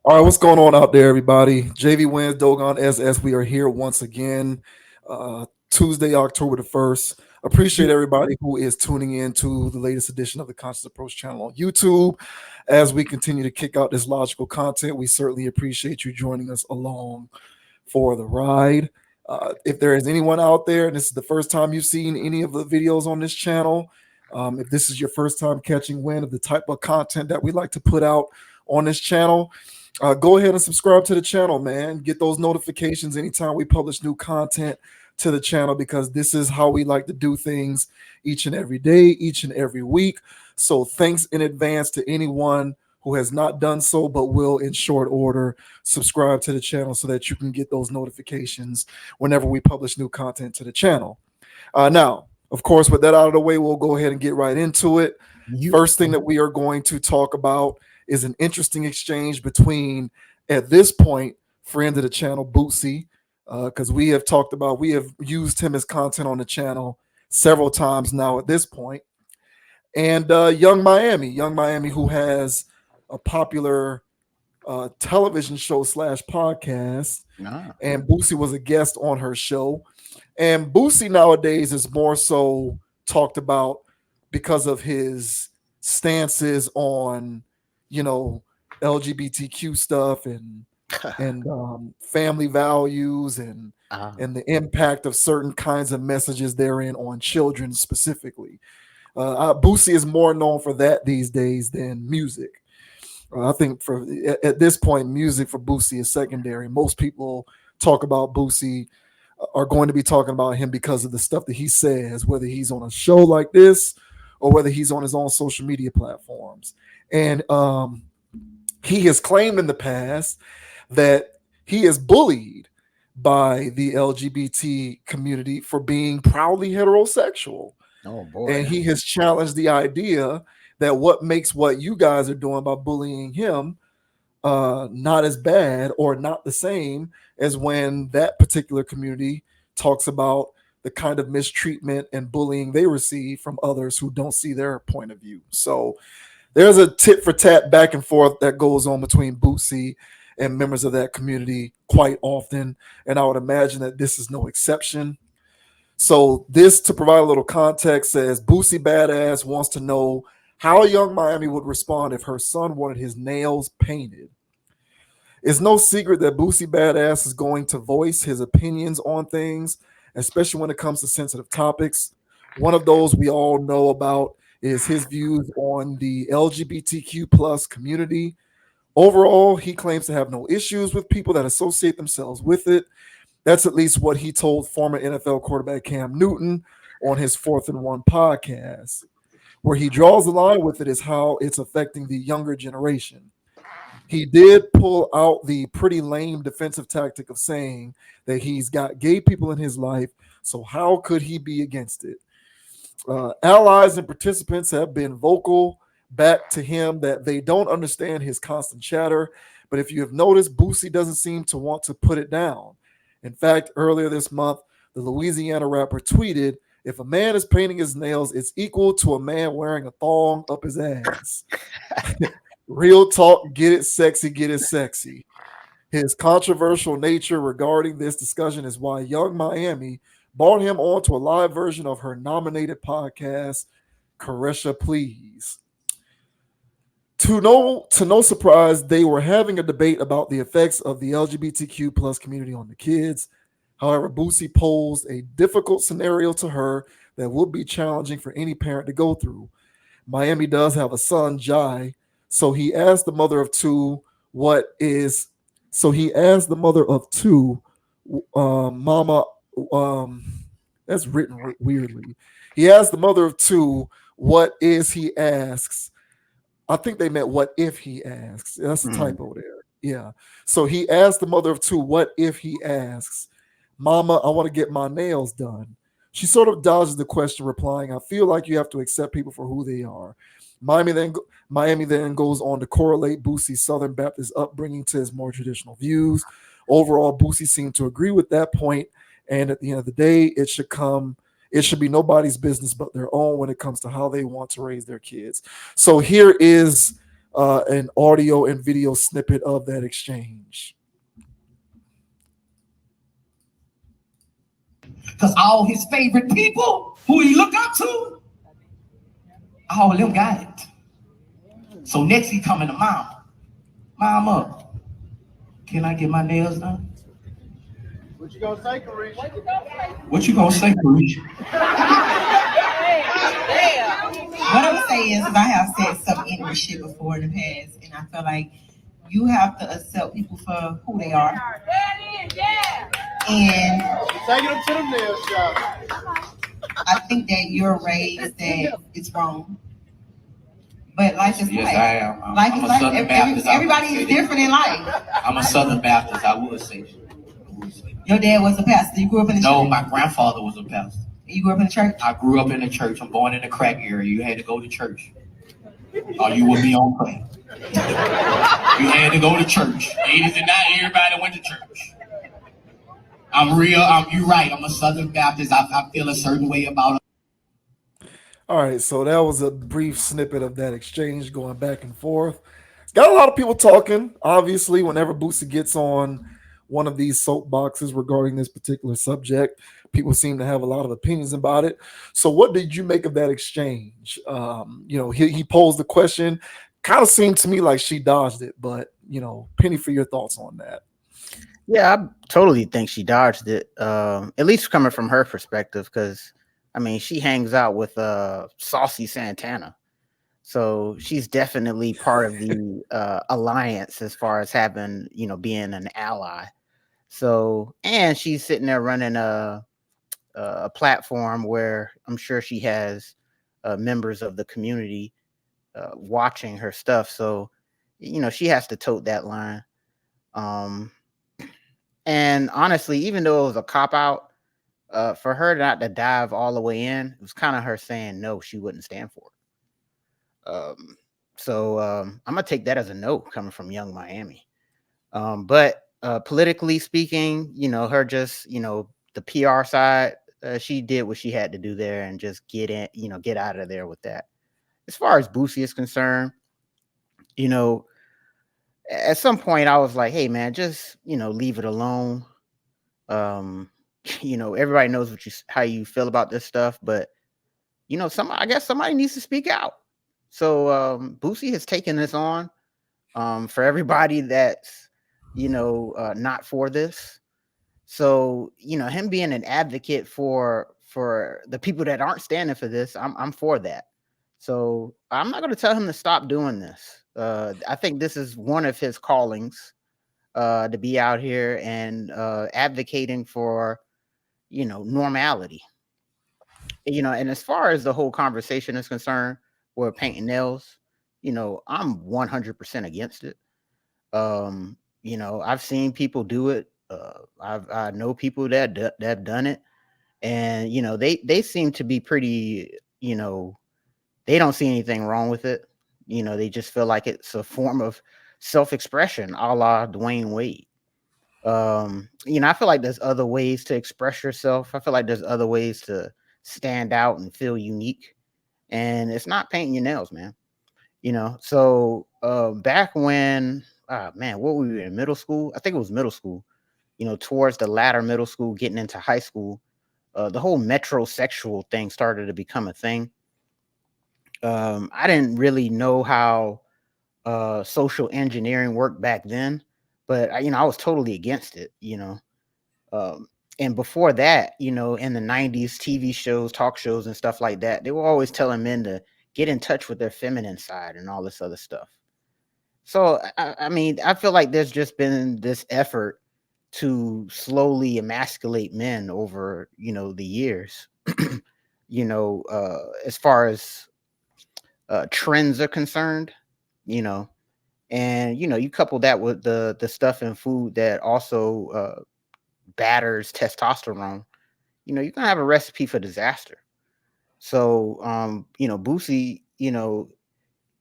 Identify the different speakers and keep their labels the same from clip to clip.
Speaker 1: All right, what's going on out there, everybody? JV Wins, Dogon SS. We are here once again, Tuesday, October the 1st. Appreciate everybody who is tuning in to the latest edition of the Conscious Approach channel on YouTube. As we continue to kick out this logical content, we certainly appreciate you joining us along for the ride. If there is anyone out there, and this is the first time you've seen any of the videos on this channel, if this is your first time catching wind of the type of content that we like to put out on this channel, go ahead and subscribe to the channel, man. Get those notifications anytime we publish new content to the channel, because this is how we like to do things each and every day, each and every week. So thanks in advance to anyone who has not done so but will in short order subscribe to the channel so that you can get those notifications whenever we publish new content to the channel. Now, of course, with that out of the way, we'll go ahead and get right into it. First thing that we are going to talk about is an interesting exchange between, at this point, friend of the channel, Boosie, because we have used him as content on the channel several times now at this point, and Young Miami, who has a popular television show / podcast, and Boosie was a guest on her show. And Boosie nowadays is more so talked about because of his stances on, LGBTQ stuff and family values and the impact of certain kinds of messages therein on children specifically. Boosie is more known for that these days than music. I think at this point, music for Boosie is secondary. Most people talk about Boosie are going to be talking about him because of the stuff that he says, whether he's on a show like this or whether he's on his own social media platforms. And he has claimed in the past that he is bullied by the LGBT community for being proudly heterosexual.
Speaker 2: Oh boy.
Speaker 1: And he has challenged the idea that what makes what you guys are doing by bullying him not as bad or not the same as when that particular community talks about the kind of mistreatment and bullying they receive from others who don't see their point of view. So there's a tit for tat back and forth that goes on between Boosie and members of that community quite often, and I would imagine that this is no exception. So this, to provide a little context, says Boosie Badazz wants to know how Young Miami would respond if her son wanted his nails painted. It's no secret that Boosie Badazz is going to voice his opinions on things, especially when it comes to sensitive topics. One of those we all know about is his views on the LGBTQ plus community. Overall, he claims to have no issues with people that associate themselves with it. That's at least what he told former NFL quarterback Cam Newton on his 4th and 1 podcast. Where he draws the line with it is how it's affecting the younger generation. He did pull out the pretty lame defensive tactic of saying that he's got gay people in his life, so how could he be against it? Allies and participants have been vocal back to him that they don't understand his constant chatter, but if you have noticed, Boosie doesn't seem to want to put it down. In fact, earlier this month, the Louisiana rapper tweeted, "If a man is painting his nails, it's equal to a man wearing a thong up his ass." Real talk, get it sexy, get it sexy. His controversial nature regarding this discussion is why Young Miami brought him onto a live version of her nominated podcast, Caresha Please. To no surprise, they were having a debate about the effects of the LGBTQ plus community on the kids. However, Boosie posed a difficult scenario to her that would be challenging for any parent to go through. Miami does have a son, Jai, so he asked the mother of two, Mama, that's written weirdly. He asked the mother of two, what is he asks. I think they meant what if he asks. That's a typo there. Yeah. So he asked the mother of two, what if he asks, Mama, I want to get my nails done. She sort of dodges the question, replying, I feel like you have to accept people for who they are. Miami then goes on to correlate Boosie's Southern Baptist upbringing to his more traditional views. Overall, Boosie seemed to agree with that point, and at the end of the day, it should be nobody's business but their own when it comes to how they want to raise their kids. So here is an audio and video snippet of that exchange.
Speaker 2: Because all his favorite people who he looked up to, all of them got it. So next he coming to mom. Mama, can I get my nails done?
Speaker 3: What you gonna say, Carisha?
Speaker 2: What you gonna say, Carisha?
Speaker 4: What I'm saying is, I have said some ignorant shit before in the past, and I feel like you have to accept people for who they are. And
Speaker 3: Taking them to the nail shop.
Speaker 4: I think that you're raised that it's wrong. But life is
Speaker 2: Yes,
Speaker 4: life.
Speaker 2: I am.
Speaker 4: Life
Speaker 2: I'm
Speaker 4: is
Speaker 2: a
Speaker 4: life.
Speaker 2: Southern Baptist.
Speaker 4: Everybody is different in life.
Speaker 2: I'm a Southern Baptist. I would say.
Speaker 4: Your dad was a pastor. You grew up in the
Speaker 2: No,
Speaker 4: church.
Speaker 2: my grandfather was a pastor.
Speaker 4: You grew up in the church.
Speaker 2: I grew up in the church. I'm born in the crack area. You had to go to church, or you would be on crack. You had to go to church. Ladies and not everybody went to church. I'm real. You right. I'm a Southern Baptist. I feel a certain way about it.
Speaker 1: All right, so that was a brief snippet of that exchange going back and forth. It's got a lot of people talking. Obviously, whenever Boosie gets on one of these soapboxes regarding this particular subject, people seem to have a lot of opinions about it. So, what did you make of that exchange? He posed the question. Kind of seemed to me like she dodged it, but Penny, for your thoughts on that.
Speaker 5: Yeah, I totally think she dodged it. At least coming from her perspective, because I mean, she hangs out with Saucy Santana, so she's definitely part of the alliance as far as having, being an ally. So, and she's sitting there running a platform where I'm sure she has members of the community watching her stuff. So, she has to tote that line. Um, and honestly, even though it was a cop out, for her not to dive all the way in, it was kind of her saying no, she wouldn't stand for it. I'm gonna take that as a no coming from Young Miami. But politically speaking, her just the PR side, she did what she had to do there and just get in, get out of there with that. As far as Boosie is concerned, you know, at some point I was like, hey man, just leave it alone. Um, everybody knows how you feel about this stuff, but I guess somebody needs to speak out. So Boosie has taken this on. For everybody that's not for this. So him being an advocate for the people that aren't standing for this, I'm for that. So I'm not going to tell him to stop doing this. I think this is one of his callings, to be out here and advocating for normality. And as far as the whole conversation is concerned, where painting nails, I'm 100% against it. I've seen people do it. I know people that have done it, and they seem to be pretty. They don't see anything wrong with it. They just feel like it's a form of self-expression, a la Dwayne Wade. I feel like there's other ways to express yourself. I feel like there's other ways to stand out and feel unique, and it's not painting your nails, man. So back when man, what were we in middle school? I think it was middle school. Towards the latter middle school, getting into high school, the whole metrosexual thing started to become a thing. I didn't really know how social engineering worked back then, but I was totally against it. And before that, in the 90s, TV shows, talk shows, and stuff like that, they were always telling men to get in touch with their feminine side and all this other stuff. So, I mean, I feel like there's just been this effort to slowly emasculate men over, the years, as far as trends are concerned, you know, and, you couple that with the stuff in food that also batters testosterone, you're going to have a recipe for disaster. So, Boosie,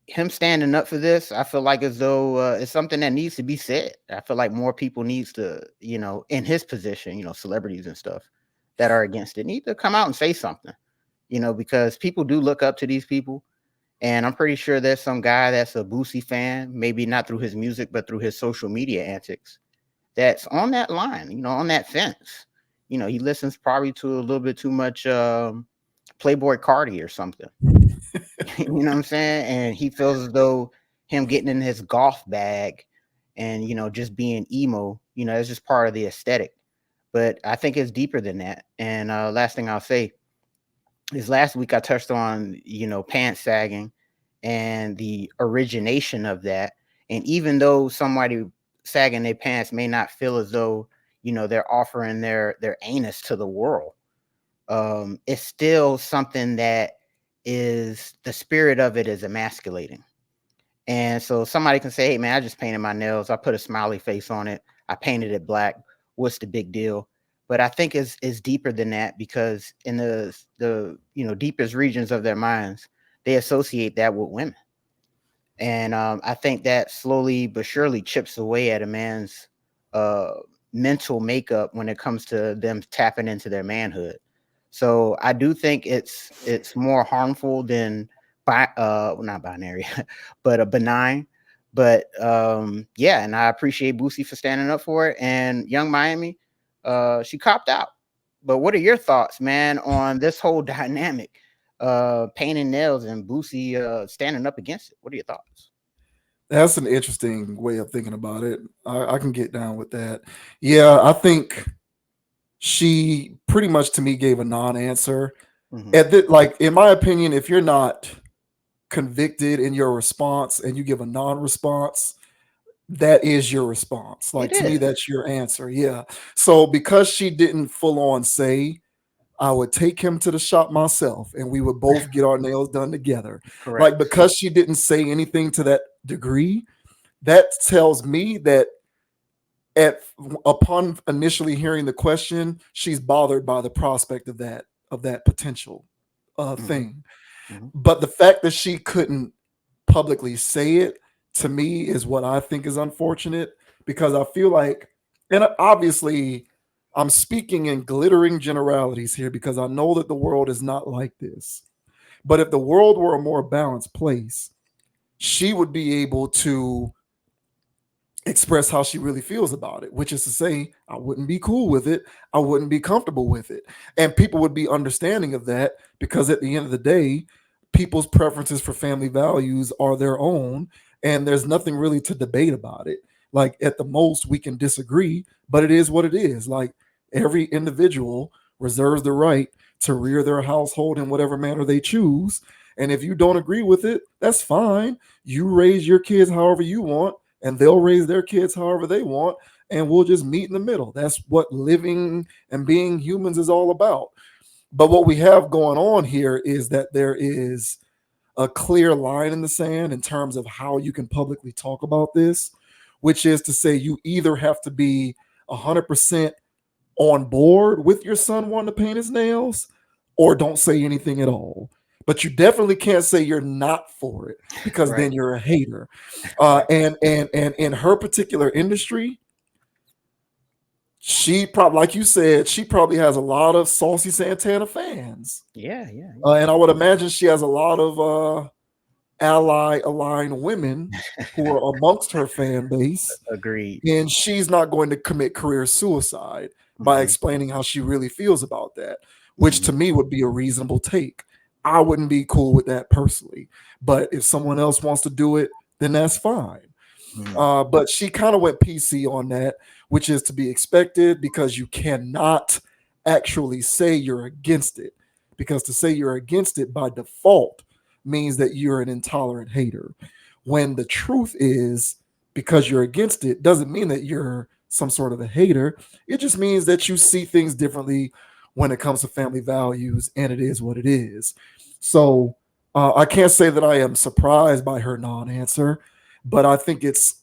Speaker 5: him standing up for this, I feel like as though it's something that needs to be said. I feel like more people needs to, in his position, celebrities and stuff that are against it need to come out and say something, because people do look up to these people, And I'm pretty sure there's some guy that's a Boosie fan, maybe not through his music, but through his social media antics, that's on that line, on that fence. He listens probably to a little bit too much Playboy Cardi or something. You know what I'm saying? And he feels as though him getting in his golf bag and, just being emo, it's just part of the aesthetic. But I think it's deeper than that. And last thing I'll say is last week I touched on, pants sagging and the origination of that. And even though somebody sagging their pants may not feel as though, they're offering their anus to the world, it's still something that is the spirit of it is emasculating. And so somebody can say, hey man, I just painted my nails, I put a smiley face on it, I painted it black, what's the big deal? But I think it's deeper than that, because in the deepest regions of their minds, they associate that with women. And I think that slowly but surely chips away at a man's mental makeup when it comes to them tapping into their manhood. So I do think it's more harmful than not binary, but a benign. But yeah, and I appreciate Boosie for standing up for it. And Young Miami, she copped out. But what are your thoughts, man, on this whole dynamic, painting nails and Boosie standing up against it? What are your thoughts?
Speaker 1: That's an interesting way of thinking about it. I can get down with that. Yeah, I think she pretty much to me gave a non-answer. Like, in my opinion, if you're not convicted in your response and you give a non-response, that is your response. Like, to me, that's your answer. Yeah. So because she didn't full on say, I would take him to the shop myself and we would both get our nails done together.
Speaker 5: Correct.
Speaker 1: Like, because she didn't say anything to that degree, that tells me that upon initially hearing the question, she's bothered by the prospect of that potential thing. But the fact that she couldn't publicly say it, to me, is what I think is unfortunate, because I feel like, and obviously I'm speaking in glittering generalities here because I know that the world is not like this. But if the world were a more balanced place, she would be able to express how she really feels about it, which is to say, I wouldn't be cool with it. I wouldn't be comfortable with it. And people would be understanding of that, because at the end of the day, people's preferences for family values are their own, and there's nothing really to debate about it. Like, at the most, we can disagree, but it is what it is. Like, every individual reserves the right to rear their household in whatever manner they choose. And if you don't agree with it, that's fine. You raise your kids however you want, and they'll raise their kids however they want, and we'll just meet in the middle. That's what living and being humans is all about. But what we have going on here is that there is a clear line in the sand in terms of how you can publicly talk about this, which is to say, you either have to be 100% on board with your son wanting to paint his nails, or don't say anything at all. But you definitely can't say you're not for it, because then you're a hater. And in her particular industry, she probably, like you said, she probably has a lot of Saucy Santana fans.
Speaker 5: Yeah.
Speaker 1: And I would imagine she has a lot of ally-aligned women who are amongst her fan base.
Speaker 5: Agreed.
Speaker 1: And she's not going to commit career suicide by explaining how she really feels about that, which to me would be a reasonable take. I wouldn't be cool with that personally, but if someone else wants to do it, then that's fine. But she kind of went PC on that, which is to be expected, because you cannot actually say you're against it, because to say you're against it by default means that you're an intolerant hater, when the truth is, because you're against it doesn't mean that you're some sort of a hater. It just means that you see things differently when it comes to family values, and it is what it is. So I can't say that I am surprised by her non-answer, but I think it's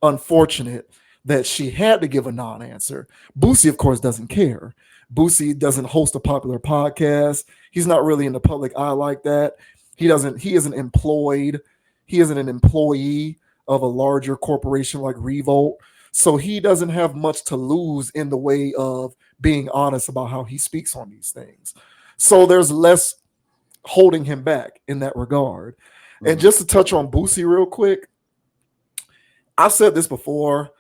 Speaker 1: unfortunate that she had to give a non-answer. Boosie, of course, doesn't care. Boosie doesn't host a popular podcast. He's not really in the public eye like that. He isn't employed. He isn't an employee of a larger corporation like Revolt. So he doesn't have much to lose in the way of being honest about how he speaks on these things. So there's less holding him back in that regard. And just to touch on Boosie real quick, I've said this before.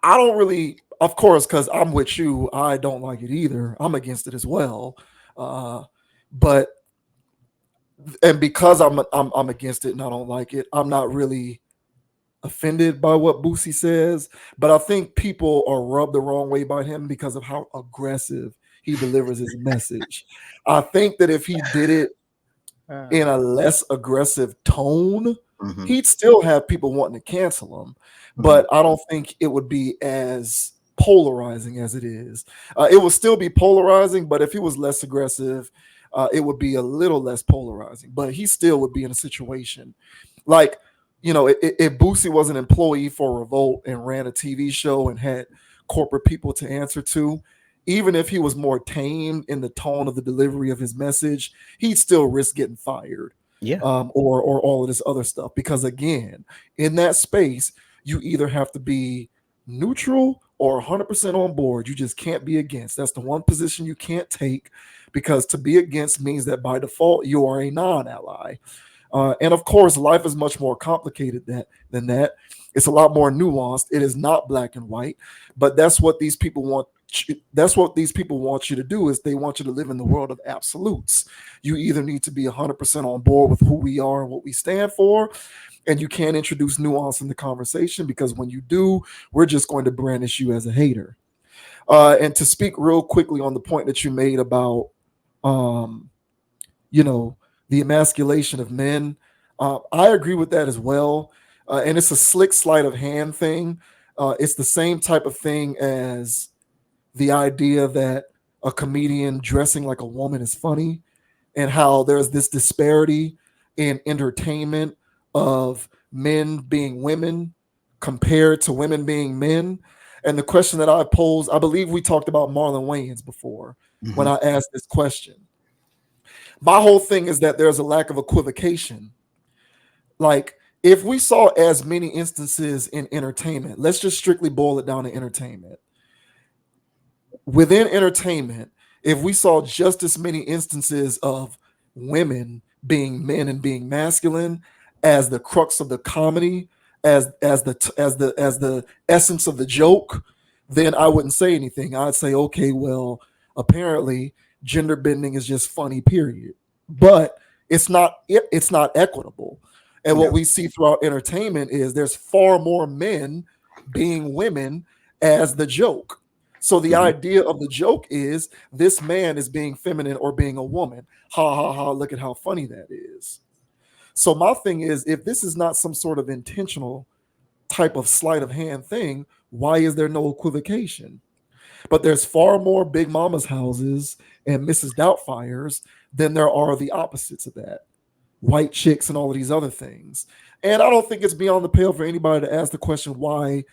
Speaker 1: I don't really, of course, because I'm with you, I don't like it either. I'm against it as well. But and because I'm against it and I don't like it, I'm not really offended by what Boosie says. But I think people are rubbed the wrong way by him because of how aggressive he delivers his message. I think that if he did it in a less aggressive tone, he'd still have people wanting to cancel him. But I don't think it would be as polarizing as it is. It would still be polarizing, but if he was less aggressive, it would be a little less polarizing. But he still would be in a situation like, if Boosie was an employee for Revolt and ran a TV show and had corporate people to answer to, even if he was more tame in the tone of the delivery of his message, he'd still risk getting fired.
Speaker 5: Yeah.
Speaker 1: Or all of this other stuff. Because again, in that space, you either have to be neutral or 100% on board. You just can't be against. That's the one position you can't take, because to be against means that by default you are a non-ally. And of course, life is much more complicated than that. It's a lot more nuanced. It is not black and white, but that's what these people want. That's what these people want you to do, is they want you to live in the world of absolutes. You either need to be 100% on board with who we are and what we stand for, and you can't introduce nuance in the conversation, because when you do, we're just going to brandish you as a hater. And to speak real quickly on the point that you made about, the emasculation of men, I agree with that as well. And it's a slick sleight of hand thing. It's the same type of thing as the idea that a comedian dressing like a woman is funny, and how there's this disparity in entertainment of men being women compared to women being men. And the question that I posed, I believe we talked about Marlon Wayans before when I asked this question. My whole thing is that there's a lack of equivocation. Like, if we saw as many instances in entertainment, let's just strictly boil it down to entertainment. Within entertainment, if we saw just as many instances of women being men and being masculine as the crux of the comedy, as the essence of the joke, then I wouldn't say anything. I'd say, okay, well, apparently gender bending is just funny, period. But it's not equitable. And what we see throughout entertainment is there's far more men being women as the joke. So the idea of the joke is this man is being feminine or being a woman. Ha ha ha, look at how funny that is. So my thing is, if this is not some sort of intentional type of sleight of hand thing, why is there no equivocation? But there's far more Big Mama's houses and Mrs. Doubtfires than there are the opposites of that. White chicks and all of these other things. And I don't think it's beyond the pale for anybody to ask the question, why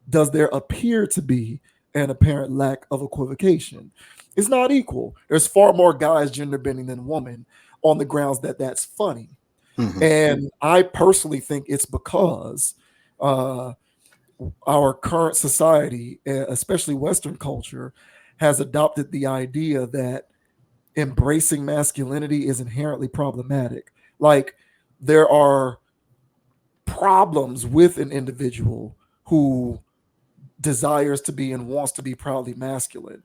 Speaker 1: does there appear to be an apparent lack of equivocation? It's not equal. There's far more guys gender bending than women on the grounds that that's funny. And I personally think it's because our current society, especially Western culture, has adopted the idea that embracing masculinity is inherently problematic. Like, there are problems with an individual who desires to be and wants to be proudly masculine.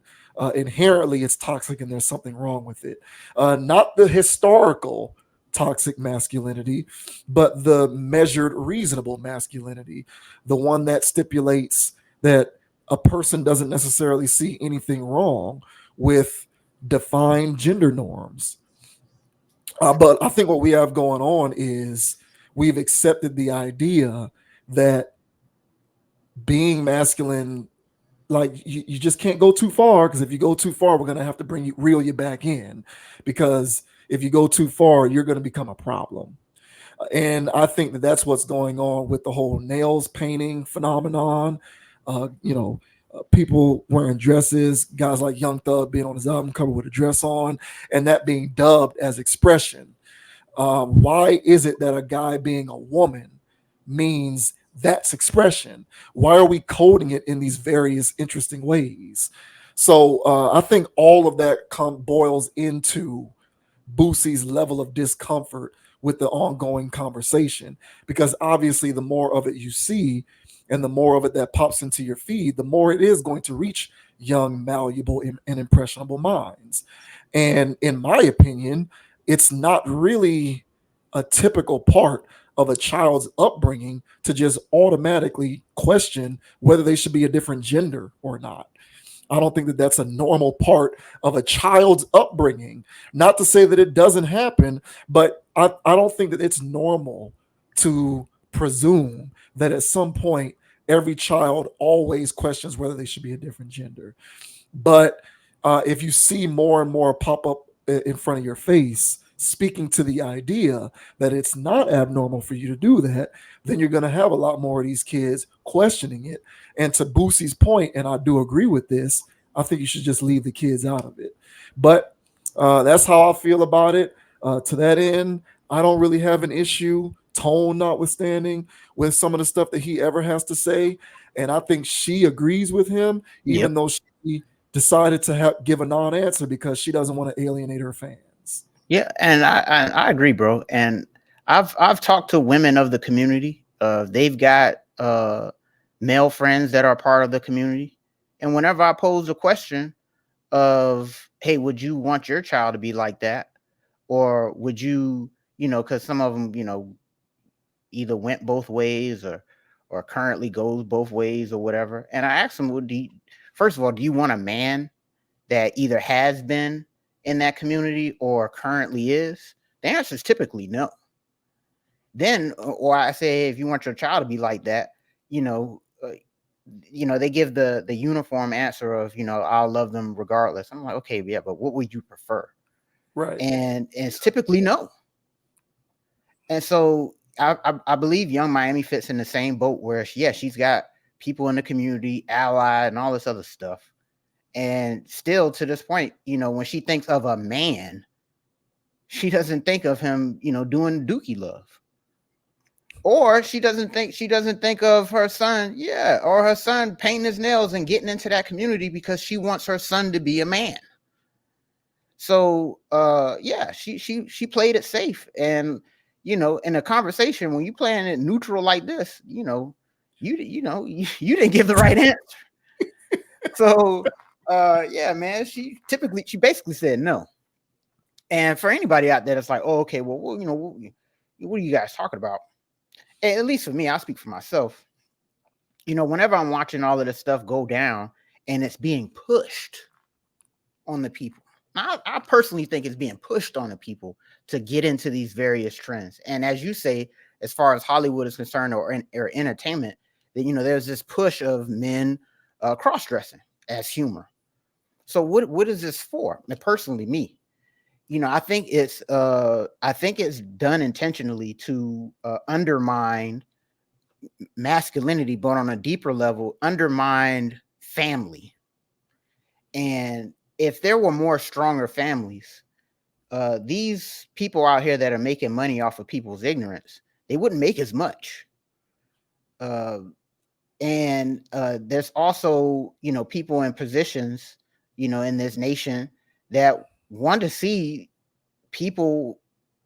Speaker 1: Inherently, it's toxic and there's something wrong with it. Not the historical toxic masculinity, but the measured, reasonable masculinity, the one that stipulates that a person doesn't necessarily see anything wrong with defined gender norms. But I think what we have going on is we've accepted the idea that being masculine, like, you just can't go too far, because if you go too far, we're going to have to reel you back in, because if you go too far, you're going to become a problem. And I think that that's what's going on with the whole nails painting phenomenon. People wearing dresses, guys like Young Thug being on his album cover with a dress on, and that being dubbed as expression. Why is it that a guy being a woman means that's expression? Why are we coding it in these various interesting ways? So I think all of that boils into Boosie's level of discomfort with the ongoing conversation, because obviously the more of it you see and the more of it that pops into your feed, the more it is going to reach young, malleable, and impressionable minds. And in my opinion, it's not really a typical part of a child's upbringing to just automatically question whether they should be a different gender or not. I don't think that that's a normal part of a child's upbringing. Not to say that it doesn't happen, but I don't think that it's normal to presume that at some point every child always questions whether they should be a different gender. But if you see more and more pop up in front of your face, speaking to the idea that it's not abnormal for you to do that, then you're going to have a lot more of these kids questioning it. And to Boosie's point, and I do agree with this, I think you should just leave the kids out of it. But that's how I feel about it. To that end, I don't really have an issue, tone notwithstanding, with some of the stuff that he ever has to say. And I think she agrees with him, even though she decided to give a non-answer because she doesn't want to alienate her fans.
Speaker 5: Yeah, and I agree, bro. And I've talked to women of the community. They've got male friends that are part of the community. And whenever I pose a question of, hey, would you want your child to be like that? Or would you, because some of them, either went both ways or currently goes both ways or whatever. And I asked them, first of all, do you want a man that either has been in that community or currently is? The answer is typically no. Then, or I say, if you want your child to be like that, they give the uniform answer of, I'll love them regardless. I'm like, okay, yeah, but what would you prefer?
Speaker 1: Right.
Speaker 5: And it's typically no. And so I believe Young Miami fits in the same boat where, she's got people in the community, allied, and all this other stuff. And still to this point, when she thinks of a man, she doesn't think of him, doing dookie love. Or she doesn't think of her son, or her son painting his nails and getting into that community because she wants her son to be a man. So she played it safe. And in a conversation, when you playing it neutral like this, you didn't give the right answer. So man, she basically said no. And for anybody out there that's like, oh, okay, well, what are you guys talking about? At least for me, I'll speak for myself. Whenever I'm watching all of this stuff go down and it's being pushed on the people, I personally think it's being pushed on the people to get into these various trends. And as you say, as far as Hollywood is concerned or entertainment, that there's this push of men cross-dressing as humor. So what is this for? And personally, me, I think it's done intentionally to undermine masculinity, but on a deeper level, undermine family. And if there were more stronger families, these people out here that are making money off of people's ignorance, they wouldn't make as much. And there's also, people in positions, in this nation that want to see people,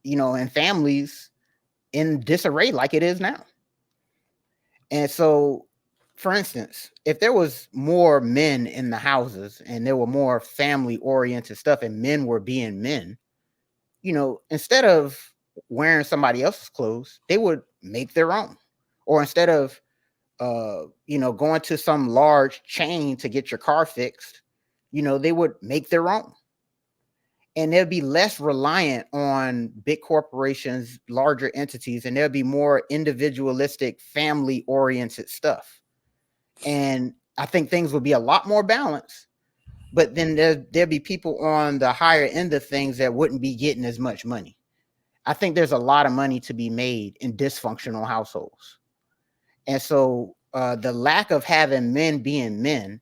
Speaker 5: and families in disarray like it is now. And so, for instance, if there was more men in the houses and there were more family oriented stuff and men were being men, instead of wearing somebody else's clothes, they would make their own. Or instead of going to some large chain to get your car fixed, they would make their own. And they'll be less reliant on big corporations, larger entities, and there'll be more individualistic, family-oriented stuff. And I think things will be a lot more balanced. But then there'll be people on the higher end of things that wouldn't be getting as much money. I think there's a lot of money to be made in dysfunctional households. And so the lack of having men being men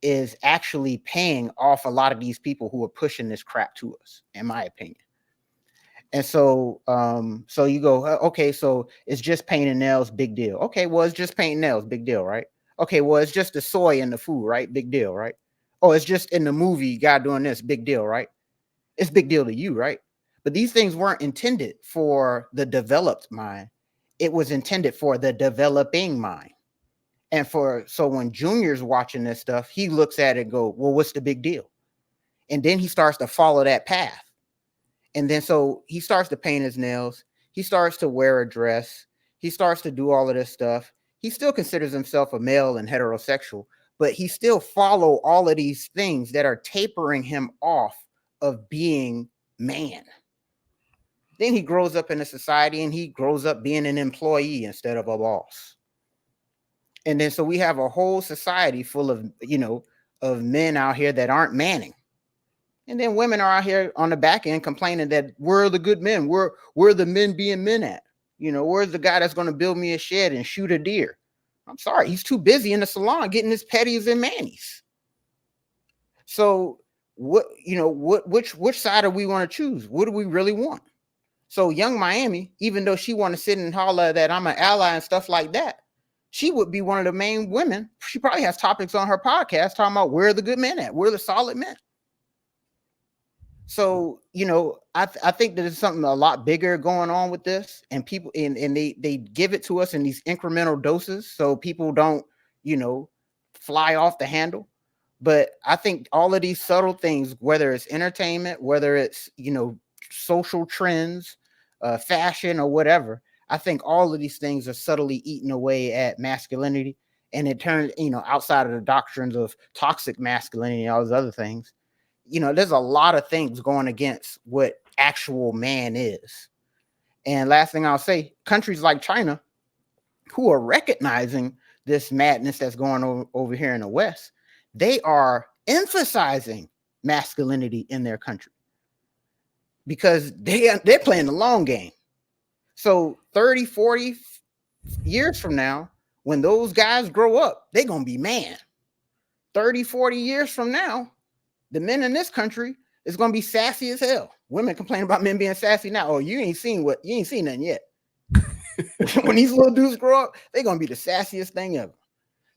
Speaker 5: is actually paying off a lot of these people who are pushing this crap to us, in my opinion. And so, so you go, okay, so it's just painting nails, big deal. Okay, well, it's just painting nails, big deal, right? Okay, well, it's just the soy in the food, right? Big deal, right? Oh, it's just in the movie, guy doing this, big deal, right? It's big deal to you, right? But these things weren't intended for the developed mind. It was intended for the developing mind. And so when Junior's watching this stuff, he looks at it and go, well, what's the big deal? And then he starts to follow that path. And then so he starts to paint his nails. He starts to wear a dress. He starts to do all of this stuff. He still considers himself a male and heterosexual, but he still follow all of these things that are tapering him off of being man. Then he grows up in a society and he grows up being an employee instead of a boss. And then so we have a whole society full of, of men out here that aren't manning. And then women are out here on the back end complaining that we're the good men. We're the men being men at. Where's the guy that's going to build me a shed and shoot a deer? I'm sorry, he's too busy in the salon getting his petties and manis. So which side do we want to choose? What do we really want? So young Miami, even though she want to sit and holler that I'm an ally and stuff like that, she would be one of the main women. She probably has topics on her podcast talking about where are the good men at? Where are the solid men? So, I think that there's something a lot bigger going on with this, and people and they give it to us in these incremental doses so people don't, fly off the handle. But I think all of these subtle things, whether it's entertainment, whether it's, social trends, fashion or whatever, I think all of these things are subtly eating away at masculinity. And it turns, outside of the doctrines of toxic masculinity and all those other things, there's a lot of things going against what actual man is. And last thing I'll say, countries like China, who are recognizing this madness that's going over here in the West, they are emphasizing masculinity in their country because they're playing the long game. So 30, 40 years from now, when those guys grow up, they're going to be man. 30, 40 years from now, the men in this country is going to be sassy as hell. Women complain about men being sassy now. Oh, you ain't seen nothing yet. When these little dudes grow up, they're going to be the sassiest thing ever.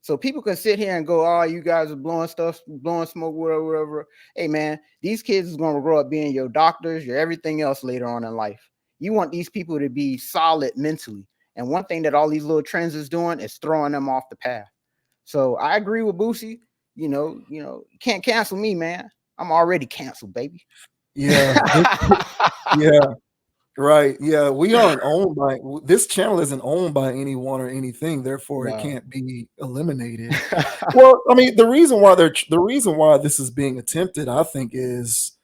Speaker 5: So people can sit here and go, oh, you guys are blowing smoke, whatever. Hey, man, these kids is going to grow up being your doctors, your everything else later on in life. You want these people to be solid mentally. And one thing that all these little trends is doing is throwing them off the path. So I agree with Boosie. You can't cancel me, man. I'm already canceled, baby.
Speaker 1: Yeah. Yeah. Right. Yeah. We aren't owned by this channel isn't owned by anyone or anything. Therefore, it can't be eliminated. Well, I mean, the reason why this is being attempted, I think, is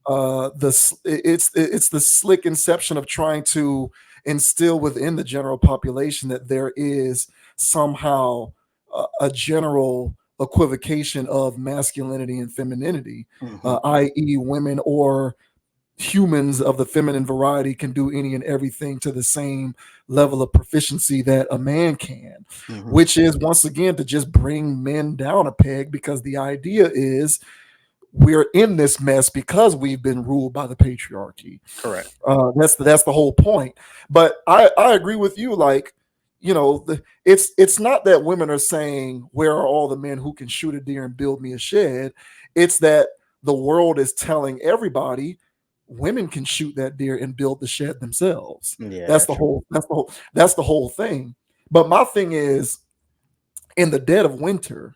Speaker 1: it's the slick inception of trying to instill within the general population that there is somehow a general equivocation of masculinity and femininity, i.e., women or humans of the feminine variety can do any and everything to the same level of proficiency that a man can, which is once again to just bring men down a peg, because the idea is we're in this mess because we've been ruled by the patriarchy.
Speaker 5: Correct.
Speaker 1: That's the whole point. But I agree with you. Like, it's not that women are saying, where are all the men who can shoot a deer and build me a shed? It's that the world is telling everybody women can shoot that deer and build the shed themselves. Yeah, that's the whole thing. But my thing is, in the dead of winter,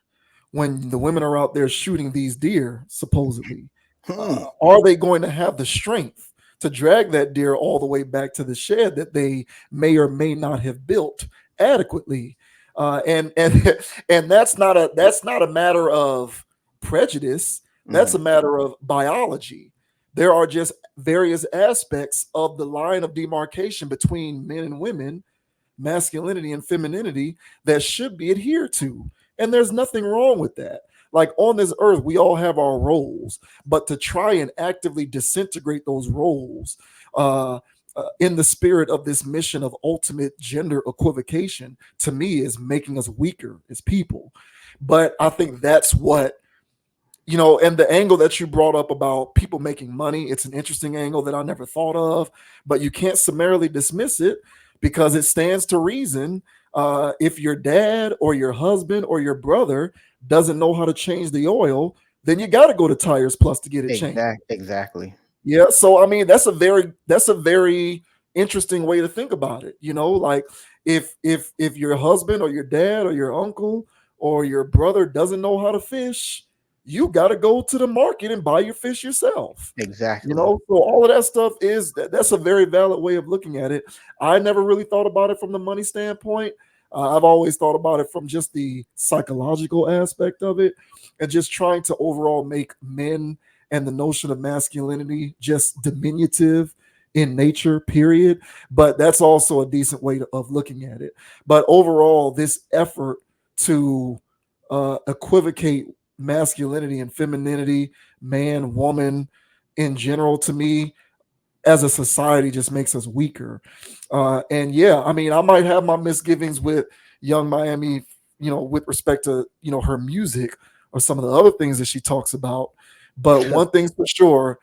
Speaker 1: when the women are out there shooting these deer, supposedly, are they going to have the strength to drag that deer all the way back to the shed that they may or may not have built adequately? And that's not a matter of prejudice. That's a matter of biology. There are just various aspects of the line of demarcation between men and women, masculinity and femininity, that should be adhered to. And there's nothing wrong with that. Like, on this earth, we all have our roles, but to try and actively disintegrate those roles in the spirit of this mission of ultimate gender equivocation, to me, is making us weaker as people. But I think that's what, and the angle that you brought up about people making money, it's an interesting angle that I never thought of, but you can't summarily dismiss it, because it stands to reason. If your dad or your husband or your brother doesn't know how to change the oil, then you got to go to Tires Plus to get it changed.
Speaker 5: Exactly.
Speaker 1: Yeah, so I mean that's a very interesting way to think about it. You know, like if your husband or your dad or your uncle or your brother doesn't know how to fish, you got to go to the market and buy your fish yourself. You
Speaker 5: Exactly.
Speaker 1: know, so all of that stuff that's a very valid way of looking at it. I never really thought about it from the money standpoint. I've always thought about it from just the psychological aspect of it, and just trying to overall make men and the notion of masculinity just diminutive in nature, period. But that's also a decent way of looking at it. But overall, this effort to equivocate masculinity and femininity, man, woman, in general, to me, as a society, just makes us weaker. And yeah, I mean, I might have my misgivings with Young Miami, you know, with respect to, you know, her music or some of the other things that she talks about. But one thing's for sure,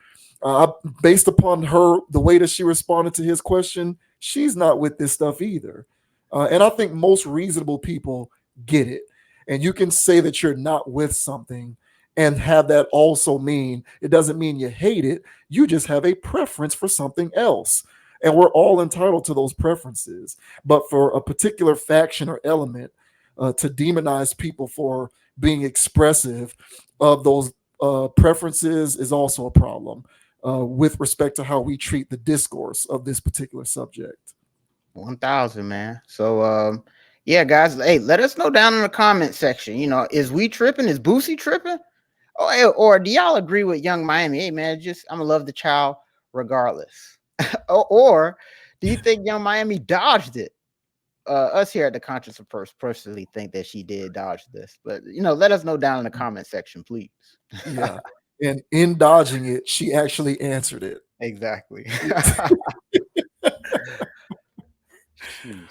Speaker 1: based upon her, the way that she responded to his question, she's not with this stuff either. And I think most reasonable people get it. And you can say that you're not with something and have that also mean it doesn't mean you hate it. You just have a preference for something else. And we're all entitled to those preferences. But for a particular faction or element to demonize people for being expressive of those preferences is also a problem with respect to how we treat the discourse of this particular subject.
Speaker 5: 1,000, man. So, yeah, guys, hey, let us know down in the comment section. You know, is we tripping? Is Boosie tripping? Oh, hey, or do y'all agree with Young Miami? Hey, man, just I'm gonna love the child regardless. Or do you think Young Miami dodged it? Us here at the Conscious of Purse personally think that she did dodge this, but you know, let us know down in the comment section, please.
Speaker 1: Yeah. And in dodging it, she actually answered it.
Speaker 5: Exactly. Jeez.